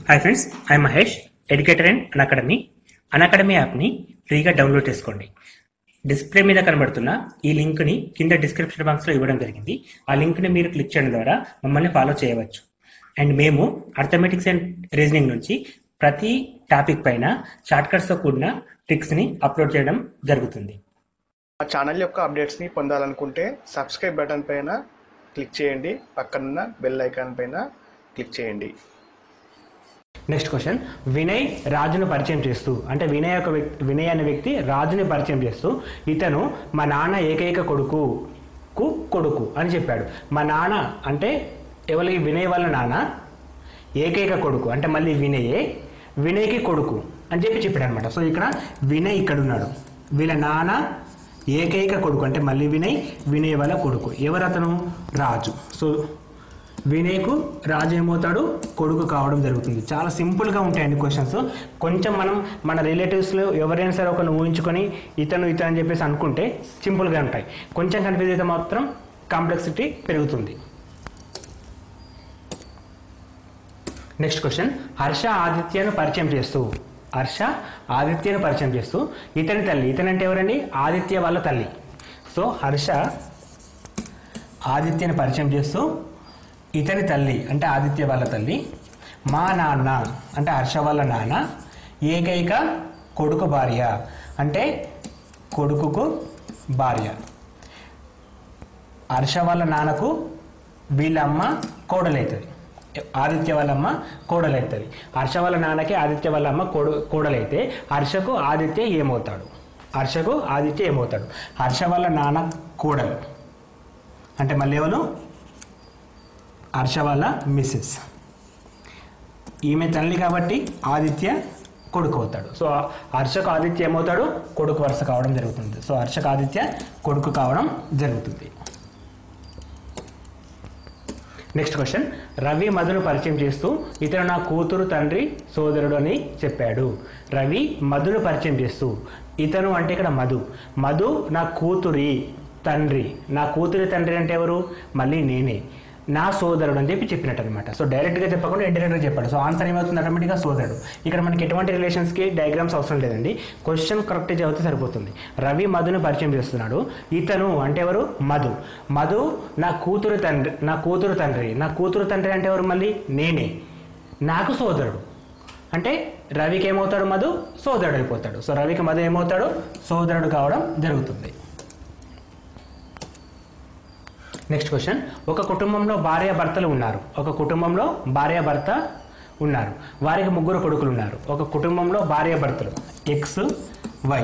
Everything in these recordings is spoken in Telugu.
Hi friends, I Mahesh, educator and Unacademy యాప్ని ఫ్రీగా డౌన్లోడ్ చేసుకోండి. డిస్ప్లే మీద కనబడుతున్న ఈ లింక్ని కింద డిస్క్రిప్షన్ బాక్స్లో ఇవ్వడం జరిగింది. ఆ లింక్ని మీరు క్లిక్ చేయడం ద్వారా మమ్మల్ని ఫాలో చేయవచ్చు. అండ్ మేము అర్థమెటిక్స్ అండ్ రీజనింగ్ నుంచి ప్రతి టాపిక్ పైన షార్ట్కట్స్తో కూడిన ట్రిక్స్ని అప్లోడ్ చేయడం జరుగుతుంది. మా ఛానల్ యొక్క అప్డేట్స్ని పొందాలనుకుంటే సబ్స్క్రైబ్ బటన్ పైన క్లిక్ చేయండి, పక్కనున్న బెల్ ఐకాన్ పైన క్లిక్ చేయండి. నెక్స్ట్ క్వశ్చన్, వినయ్ రాజును పరిచయం చేస్తూ, అంటే వినయ్ అనే వ్యక్తి రాజుని పరిచయం చేస్తూ, ఇతను మా నాన్న ఏకైక కొడుకు అని చెప్పాడు. మా నాన్న అంటే ఎవరికి? వినయ్ వాళ్ళ నాన్న ఏకైక కొడుకు అంటే మళ్ళీ వినయ్కి కొడుకు అని చెప్పాడు అనమాట. సో ఇక్కడ వినయ్ ఇక్కడ ఉన్నాడు, వీళ్ళ నాన్న ఏకైక కొడుకు అంటే మళ్ళీ వినయ్ వాళ్ళ కొడుకు. ఎవరు అతను? రాజు. సో వినయ్కు రాజు ఏమవుతాడు? కొడుకు కావడం జరుగుతుంది. చాలా సింపుల్గా ఉంటాయండి క్వశ్చన్స్. కొంచెం మనం మన రిలేటివ్స్లో ఎవరైనా సరే ఒకరిని ఊహించుకొని ఇతను అని చెప్పేసి అనుకుంటే సింపుల్గా ఉంటాయి. కొంచెం కన్ఫ్యూజ్ అయితే మాత్రం కాంప్లెక్సిటీ పెరుగుతుంది. నెక్స్ట్ క్వశ్చన్, హర్ష ఆదిత్యను పరిచయం చేస్తూ ఇతని తల్లి, ఇతని అంటే ఎవరండి? ఆదిత్య వాళ్ళ తల్లి. సో హర్ష ఆదిత్యను పరిచయం చేస్తూ ఇతని తల్లి అంటే ఆదిత్య వాళ్ళ తల్లి, మా నాన్న అంటే హర్ష వాళ్ళ నాన్న ఏకైక కొడుకు భార్య అంటే కొడుకుకు భార్య. హర్ష వాళ్ళ నాన్నకు వీళ్ళ అమ్మ కోడలవుతుంది, ఆదిత్య వాళ్ళ అమ్మ కోడలవుతుంది. హర్ష వాళ్ళ నాన్నకి ఆదిత్య వాళ్ళ అమ్మ కోడలైతే హర్షకు ఆదిత్య ఏమవుతాడు? హర్ష వాళ్ళ నాన్న కోడలు అంటే మళ్ళీ ఎవరు? హర్ష వాళ్ళ మిస్సెస్. ఈమె తల్లి కాబట్టి ఆదిత్య కొడుకు అవుతాడు. సో హర్షకు ఆదిత్య ఏమవుతాడు? కొడుకు వరుస కావడం జరుగుతుంది. సో హర్షకు ఆదిత్య కొడుకు కావడం జరుగుతుంది. నెక్స్ట్ క్వశ్చన్, రవి మధును పరిచయం చేస్తూ ఇతను నా కూతురు తండ్రి సోదరుడు అని చెప్పాడు. రవి మధును పరిచయం చేస్తూ, ఇతను అంటే ఇక్కడ మధు నా కూతురి తండ్రి అంటే ఎవరు? మళ్ళీ నేనే, నా సోదరుడు అని చెప్పినట్టు అనమాట. సో డైరెక్ట్గా చెప్పకుండా ఇండైరెక్ట్గా చెప్పాడు. సో ఆన్సర్ ఏమవుతుంది? ఆటోమేటిక్గా సోదరుడు. ఇక్కడ మనకి ఎటువంటి రిలేషన్స్కి డయాగ్రామ్స్ అవసరం లేదండి, క్వశ్చన్ కరెక్ట్ చదివితే సరిపోతుంది. రవి మధును పరిచయం చేస్తున్నాడు. ఇతను అంటే ఎవరు? మధు నా కూతురు తండ్రి అంటే ఎవరు? మళ్ళీ నేనే, నాకు సోదరుడు అంటే రవికి ఏమవుతాడు? మధు సోదరుడు అయిపోతాడు. సో రవికి మధు ఏమవుతాడు? సోదరుడు కావడం జరుగుతుంది. నెక్స్ట్ క్వశ్చన్, ఒక కుటుంబంలో భార్య భర్త ఉన్నారు. వారికి 3 కొడుకులు ఉన్నారు. ఒక కుటుంబంలో భార్యాభర్తలు ఎక్స్ వై,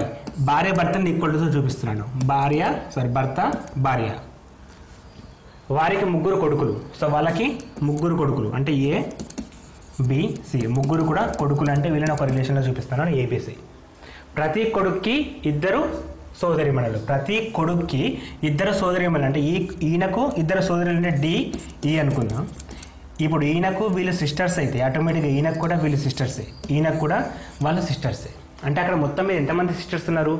భార్యాభర్తని ఈక్వల్తో చూపిస్తున్నాను. భర్త భార్య, వారికి 3 కొడుకులు. సో వాళ్ళకి 3 కొడుకులు అంటే ఏ బి సి, 3 కూడా కొడుకులు అంటే వీళ్ళని ఒక రిలేషన్లో చూపిస్తున్నాను, ఏబిసి. ప్రతి కొడుక్కి 2 సోదరిమణులు. అంటే ఈయనకు 2 సోదరులు అంటే డి ఈ అనుకుందాం. ఇప్పుడు ఈయనకు వీళ్ళు సిస్టర్స్ అయితే ఆటోమేటిక్గా ఈయనకు కూడా వీళ్ళు సిస్టర్సే, ఈయనకు కూడా వాళ్ళు సిస్టర్సే. అంటే అక్కడ మొత్తం మీద ఎంతమంది సిస్టర్స్ ఉన్నారు?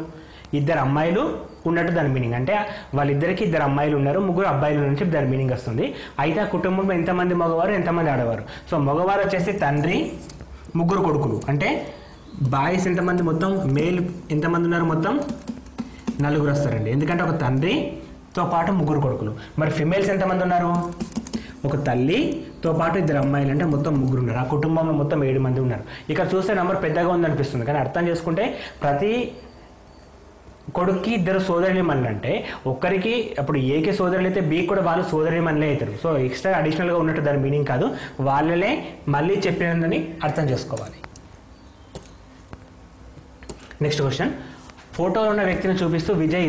2 అమ్మాయిలు ఉన్నట్టు దాని మీనింగ్. అంటే వాళ్ళిద్దరికి 2 అమ్మాయిలు ఉన్నారు, 3 అబ్బాయిలు నుంచి దాని మీనింగ్ వస్తుంది. అయితే ఆ కుటుంబంలో ఎంతమంది మగవారు, ఎంతమంది ఆడవారు? సో మగవారు వచ్చేసి తండ్రి, 3 కొడుకులు అంటే బాయ్స్ ఎంతమంది? మొత్తం మేల్ ఎంతమంది ఉన్నారు? మొత్తం 4 వస్తారండి. ఎందుకంటే ఒక తండ్రితో పాటు 3 కొడుకులు. మరి ఫిమేల్స్ ఎంతమంది ఉన్నారు? ఒక తల్లితో పాటు 2 అమ్మాయిలు అంటే మొత్తం 3 ఉన్నారు. ఆ కుటుంబంలో మొత్తం 7 మంది ఉన్నారు. ఇక్కడ చూస్తే నెంబర్ పెద్దగా ఉందనిపిస్తుంది, కానీ అర్థం చేసుకుంటే ప్రతి కొడుక్కి 2 సోదరిమణులు అంటే ఒక్కరికి అప్పుడు ఏకే సోదరులు అయితే బి కూడా వాళ్ళు సోదరిమణులే అవుతారు. సో ఎక్స్ట్రా అడిషనల్గా ఉన్నట్టు దాని మీనింగ్ కాదు, వాళ్ళనే మళ్ళీ చెప్పినదని అర్థం చేసుకోవాలి. నెక్స్ట్ క్వశ్చన్, ఫోటోలో ఉన్న వ్యక్తిని చూపిస్తూ విజయ్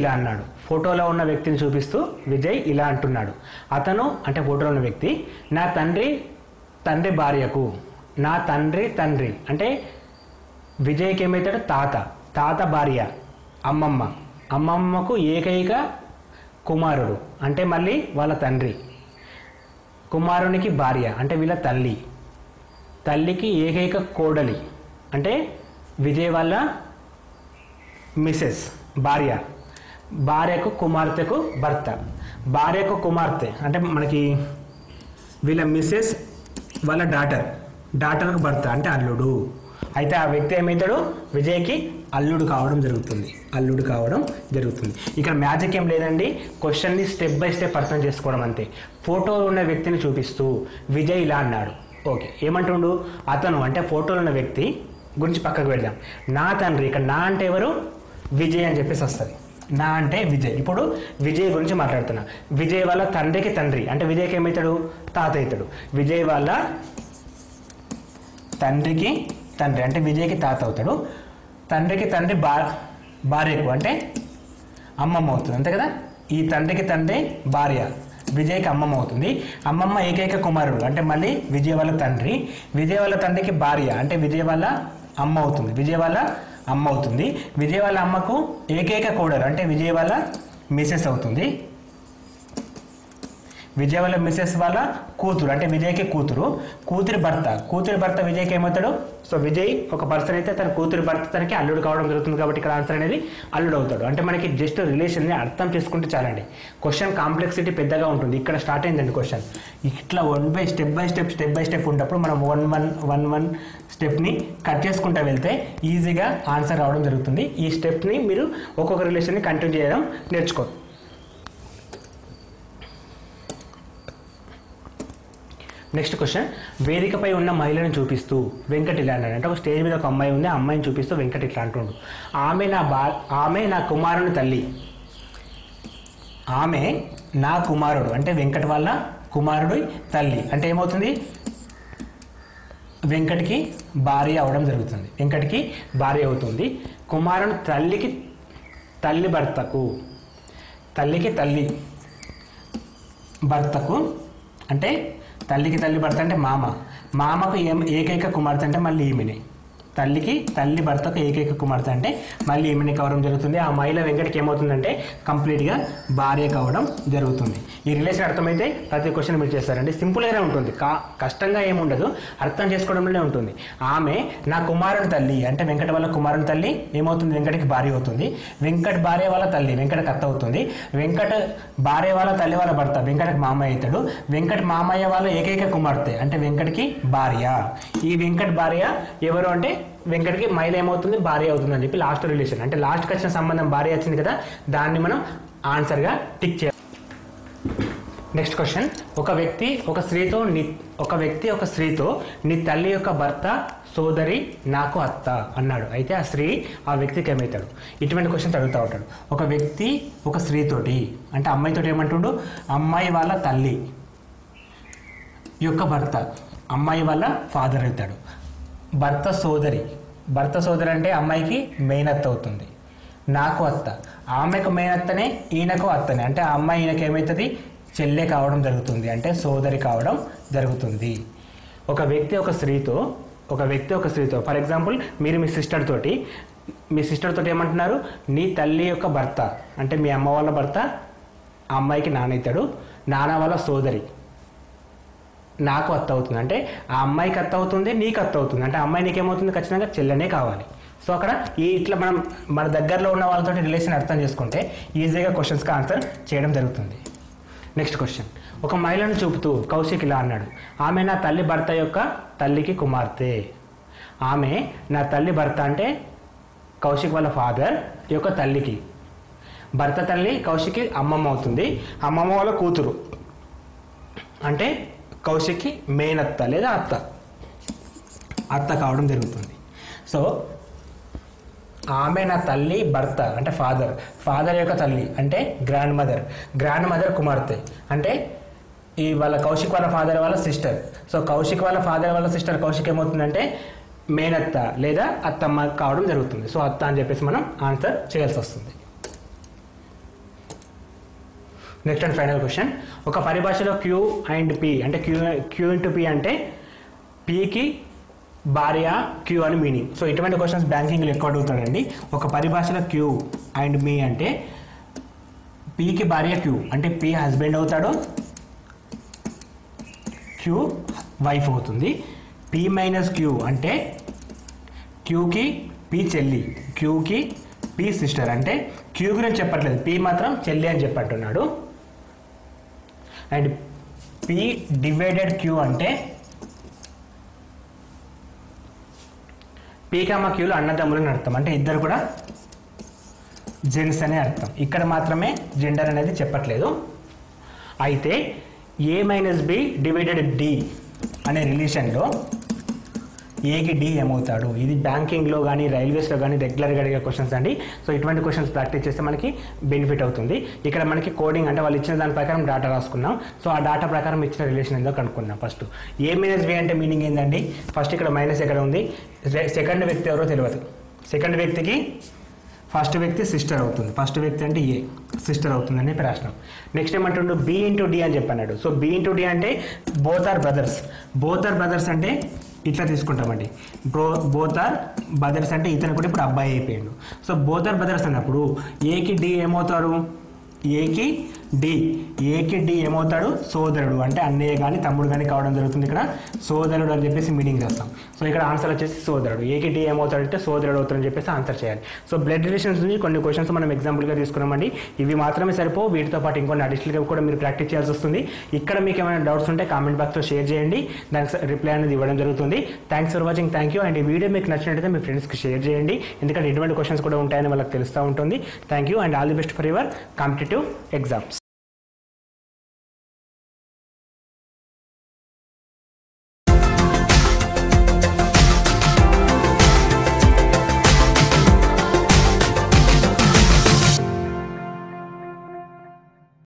ఇలా అంటున్నాడు. అతను అంటే ఫోటోలో ఉన్న వ్యక్తి నా తండ్రి భార్యకు, నా తండ్రి అంటే విజయ్కి ఏమవుతాడు? తాత భార్య అమ్మమ్మకు ఏకైక కుమారుడు అంటే మళ్ళీ వాళ్ళ తండ్రి, కుమారునికి భార్య అంటే వీళ్ళ తల్లికి ఏకైక కోడలి అంటే విజయ్ వాళ్ళ మిసెస్ భార్యకు కుమార్తెకు భర్త, భార్యకు కుమార్తె అంటే మనకి వీళ్ళ మిసెస్ వాళ్ళ డాటర్, డాటర్కు భర్త అంటే అల్లుడు. అయితే ఆ వ్యక్తి ఏమవుతాడు, విజయ్కి అల్లుడు కావడం జరుగుతుంది. అల్లుడు కావడం జరుగుతుంది. ఇక్కడ మ్యాజిక్ ఏం లేదండి, క్వశ్చన్ని స్టెప్ బై స్టెప్ అర్థం చేసుకోవడం అంతే. ఫోటోలో ఉన్న వ్యక్తిని చూపిస్తూ విజయ్ ఇలా అన్నాడు. ఓకే, ఏమంటుండు, అతను అంటే ఫోటోలో ఉన్న వ్యక్తి గురించి పక్కకు వెళ్దాం. నా తండ్రి, ఇక్కడ నా అంటే ఎవరు, విజయ్ అని చెప్పేసి వస్తుంది. నా అంటే విజయ్. ఇప్పుడు విజయ్ గురించి మాట్లాడుతున్నా. విజయ్ వాళ్ళ తండ్రికి తండ్రి అంటే విజయ్కి ఏమవుతాడు, తాత అవుతాడు. విజయ్ వాళ్ళ తండ్రికి తండ్రి అంటే విజయ్కి తాత అవుతాడు. తండ్రికి తండ్రి భార్యకు అంటే అమ్మమ్మ అవుతుంది, అంతే కదా. ఈ తండ్రికి తండ్రి భార్య విజయ్కి అమ్మమ్మ అవుతుంది. అమ్మమ్మ ఏకైక కుమారుడు అంటే మళ్ళీ విజయ్ వాళ్ళ తండ్రి. విజయ్ వాళ్ళ తండ్రికి భార్య అంటే విజయ్ వాళ్ళ అమ్మ అవుతుంది. విజయ్ వాళ్ళ అమ్మ అవుతుంది. విజయ్ వాళ్ళ అమ్మకు ఏకైక కోడలు అంటే విజయ్ వాళ్ళ మిసెస్ అవుతుంది. విజయ్ వాళ్ళ మిసెస్ వాళ్ళ కూతురు అంటే విజయ్కి కూతురు. కూతురి భర్త విజయ్కి ఏమవుతాడు. సో విజయ్ ఒక పర్సన్ అయితే తన కూతురి భర్త తనకి అల్లుడు కావడం జరుగుతుంది. కాబట్టి ఇక్కడ ఆన్సర్ అనేది అల్లుడు అవుతాడు. అంటే మనకి జస్ట్ రిలేషన్ని అర్థం చేసుకుంటే చాలండి. క్వశ్చన్ కాంప్లెక్సిటీ పెద్దగా ఉంటుంది. ఇక్కడ స్టార్ట్ అయిందండి క్వశ్చన్. ఇట్లా స్టెప్ బై స్టెప్ ఉన్నప్పుడు మనం వన్ స్టెప్ని కట్ చేసుకుంటూ వెళ్తే ఈజీగా ఆన్సర్ రావడం జరుగుతుంది. ఈ స్టెప్ని మీరు ఒక్కొక్క రిలేషన్ని కంటిన్యూ చేయడం నేర్చుకోవాలి. నెక్స్ట్ క్వశ్చన్, వేదికపై ఉన్న మహిళను చూపిస్తూ వెంకట్ ఇలా అన్నాడు. అంటే ఒక స్టేజ్ మీద ఒక అమ్మాయి ఉంది, ఆ అమ్మాయిని చూపిస్తూ వెంకట్ ఇట్లా అంటుండు, ఆమె నా కుమారుని తల్లి. ఆమె నా కుమారుడు అంటే వెంకట్ వాళ్ళ కుమారుడు తల్లి అంటే ఏమవుతుంది, వెంకట్కి భార్య అవడం జరుగుతుంది. వెంకట్కి భార్య అవుతుంది. కుమారుడు తల్లికి తల్లి భర్తకు, తల్లికి తల్లి భర్తకు అంటే తల్లికి తల్లి భర్త అంటే మామకు ఏకైక కుమార్తె అంటే మళ్ళీ ఈమెనే. తల్లికి తల్లి భర్తకు ఏకైక కుమార్తె అంటే మళ్ళీ ఈమెనే కావడం జరుగుతుంది. ఆ మహిళ వెంకటకి ఏమవుతుందంటే కంప్లీట్గా భార్య కావడం జరుగుతుంది. ఈ రిలేషన్ అర్థమైతే ప్రతి క్వశ్చన్ మీరు చేస్తారండి. సింపుల్గానే ఉంటుంది, కష్టంగా ఏముండదు, అర్థం చేసుకోవడంలోనే ఉంటుంది. ఆమె నా కుమారుని తల్లి అంటే వెంకట వాళ్ళ కుమారుని తల్లి ఏమవుతుంది, వెంకటకి భార్య అవుతుంది. వెంకట్ భార్య వాళ్ళ తల్లి వెంకటకి అత్త అవుతుంది. వెంకట్ భార్య వాళ్ళ తల్లి వాళ్ళ భర్త వెంకటకి మామయ్య అవుతాడు. వెంకట్ మామయ్య వాళ్ళ ఏకైక కుమార్తె అంటే వెంకటకి భార్య. ఈ వెంకట్ భార్య ఎవరు అంటే వెంకటకి మహిళ ఏమవుతుంది, భార్య అవుతుంది అని చెప్పి లాస్ట్ రిలేషన్ అంటే లాస్ట్కి వచ్చిన సంబంధం భార్య వచ్చింది కదా, దాన్ని మనం ఆన్సర్గా టిక్ చేయాలి. నెక్స్ట్ క్వశ్చన్, ఒక వ్యక్తి ఒక స్త్రీతో నీ తల్లి యొక్క భర్త సోదరి నాకు అత్త అన్నాడు. అయితే ఆ స్త్రీ ఆ వ్యక్తికి ఏమవుతాడు. ఇటువంటి క్వశ్చన్స్ అడుగుతూ ఉంటాడు. ఒక వ్యక్తి ఒక స్త్రీతోటి అంటే అమ్మాయితోటి ఏమంటుండు, అమ్మాయి వాళ్ళ తల్లి యొక్క భర్త అమ్మాయి వాళ్ళ ఫాదర్ అవుతాడు. భర్త సోదరి అంటే అమ్మాయికి మేనత్త అవుతుంది. నాకు అత్త, ఆమెకు మేనత్తనే ఈయనకు అత్తనే అంటే ఆ అమ్మాయి ఈయనకి ఏమవుతుంది, చెల్లె కావడం జరుగుతుంది అంటే సోదరి కావడం జరుగుతుంది. ఒక వ్యక్తి ఒక స్త్రీతో ఫర్ ఎగ్జాంపుల్ మీరు మీ సిస్టర్ తోటి ఏమంటున్నారు, నీ తల్లి యొక్క భర్త అంటే మీ అమ్మ వాళ్ళ భర్త ఆ అమ్మాయికి నాన్న అవుతాడు. నాన్న వాళ్ళ సోదరి నాకు అత్త అవుతుంది అంటే ఆ అమ్మాయికి అత్త అవుతుంది, నీకు అత్త అవుతుంది అంటే ఆ అమ్మాయి నీకేమవుతుంది, ఖచ్చితంగా చెల్లెనే కావాలి. సో అక్కడ ఇట్లా మనం మన దగ్గరలో ఉన్న వాళ్ళతో రిలేషన్ అర్థం చేసుకుంటే ఈజీగా క్వశ్చన్స్కి ఆన్సర్ చేయడం జరుగుతుంది. నెక్స్ట్ క్వశ్చన్, ఒక మహిళను చూపుతూ కౌశిక్ ఇలా అన్నాడు, ఆమె నా తల్లి భర్త యొక్క తల్లికి కుమార్తె. ఆమె నా తల్లి భర్త అంటే కౌశిక్ వాళ్ళ ఫాదర్ యొక్క తల్లికి, భర్త తల్లి కౌశిక్కి అమ్మమ్మ అవుతుంది. అమ్మమ్మ వాళ్ళ కూతురు అంటే కౌశిక్కి మేనత్త లేదా అత్త కావడం జరుగుతుంది. సో ఆమె నా తల్లి భర్త అంటే ఫాదర్ యొక్క తల్లి అంటే గ్రాండ్ మదర్ కుమార్తె అంటే ఈ వాళ్ళ కౌశిక్ వాళ్ళ ఫాదర్ వాళ్ళ సిస్టర్. సో కౌశిక్ వాళ్ళ ఫాదర్ వాళ్ళ సిస్టర్ కౌశిక్ ఏమవుతుందంటే మేనత్త లేదా అత్తమ్మ కావడం జరుగుతుంది. సో అత్త అని చెప్పేసి మనం ఆన్సర్ చేయాల్సి వస్తుంది. నెక్స్ట్ అండ్ ఫైనల్ క్వశ్చన్, ఒక పరిభాషలో క్యూ అండ్ పి అంటే క్యూ ఇంటూ పి అంటే పికి భార్య క్యూ అని మీనింగ్. సో ఇటువంటి క్వశ్చన్స్ బ్యాంకింగ్లో ఎక్కువ అడుగుతాడండి. ఒక పరిభాషలో క్యూ అండ్ మీ అంటే పికి భార్య క్యూ అంటే పి హస్బెండ్ అవుతాడు, క్యూ వైఫ్ అవుతుంది. పి మైనస్ క్యూ అంటే క్యూకి పి చెల్లి, క్యూకి పి సిస్టర్ అంటే క్యూ గురించి చెప్పట్లేదు, పి మాత్రం చెల్లి అని చెప్పంటున్నాడు. అండ్ పి డివైడెడ్ క్యూ అంటే పీకామక్యూలు అన్నదమ్ములని అర్థం, అంటే ఇద్దరు కూడా జెంట్స్ అనే అర్థం. ఇక్కడ మాత్రమే జెండర్ అనేది చెప్పట్లేదు. అయితే ఏ మైనస్ బి డివైడెడ్ డి అనే రిలేషన్లో ఏకి డి ఏమవుతాడు, ఇది బ్యాంకింగ్లో కానీ రైల్వేస్లో కానీ రెగ్యులర్గా అడిగే క్వశ్చన్స్ అండి. సో ఇటువంటి క్వశ్చన్స్ ప్రాక్టీస్ చేస్తే మనకి బెనిఫిట్ అవుతుంది. ఇక్కడ మనకి కోడింగ్ అంటే వాళ్ళు ఇచ్చిన దాని ప్రకారం డేటా రాసుకున్నాం. సో ఆ డేటా ప్రకారం ఇచ్చిన రిలేషన్ ఏందో కనుక్కున్నాం. ఫస్ట్ ఏ మైనస్ బి అంటే మీనింగ్ ఏంటండి, ఫస్ట్ ఇక్కడ మైనస్ ఎక్కడ ఉంది, సెకండ్ వ్యక్తి ఎవరో తెలియదు. సెకండ్ వ్యక్తికి ఫస్ట్ వ్యక్తి సిస్టర్ అవుతుంది, ఫస్ట్ వ్యక్తి అంటే ఏ సిస్టర్ అవుతుంది అని రాసినాం. నెక్స్ట్ ఏమంటుండు బి ఇంటూ డి అని చెప్పన్నాడు. సో బి ఇంటూ డి అంటే both are brothers. Both are brothers అంటే ఇట్లా తీసుకుంటామండి. బోత్ ఆర్ బ్రదర్స్ అంటే ఇతను కూడా ఇప్పుడు అబ్బాయి అయిపోయాడు. సో బోత్ ఆర్ బ్రదర్స్ అన్నప్పుడు ఏకి డి ఏమవుతారు, ఏకి డి ఏమవుతాడు, సోదరుడు. అంటే అన్నయ్య కానీ తమ్ముడు కానీ కావడం జరుగుతుంది. ఇక్కడ సోదరుడు అని చెప్పేసి మీనింగ్ చేస్తాం. సో ఇక్కడ ఆన్సర్ వచ్చేసి సోదరుడు. ఏకి డి ఏమవుతాడు అంటే సోదరుడు అవుతాడని చెప్పేసి ఆన్సర్ చేయాలి. సో బ్లడ్ రిలేషన్స్ నుంచి కొన్ని క్వశ్చన్స్ మనం ఎగ్జాంపుల్గా తీసుకున్నామండి. ఇవి మాత్రమే సరిపో, వీటితో పాటు ఇంకొన్ని అడిషనల్గా కూడా మీరు ప్రాక్టీస్ చేయాల్సి వస్తుంది. ఇక్కడ మీకు ఏమైనా డౌట్స్ ఉంటే కామెంట్ బాక్స్లో షేర్ చేయండి, దానికి రిప్లై అనేది ఇవ్వడం జరుగుతుంది. Thanks for watching, thank you. And ఈ వీడియో మీకు నచ్చినట్లయితే మీ ఫ్రెండ్స్కి షేర్ చేయండి, ఎందుకంటే ఎటువంటి క్వశ్చన్స్ కూడా ఉంటాయని వాళ్ళకి తెలుస్తూ ఉంటుంది. Thank you and all the best for your competitive exams.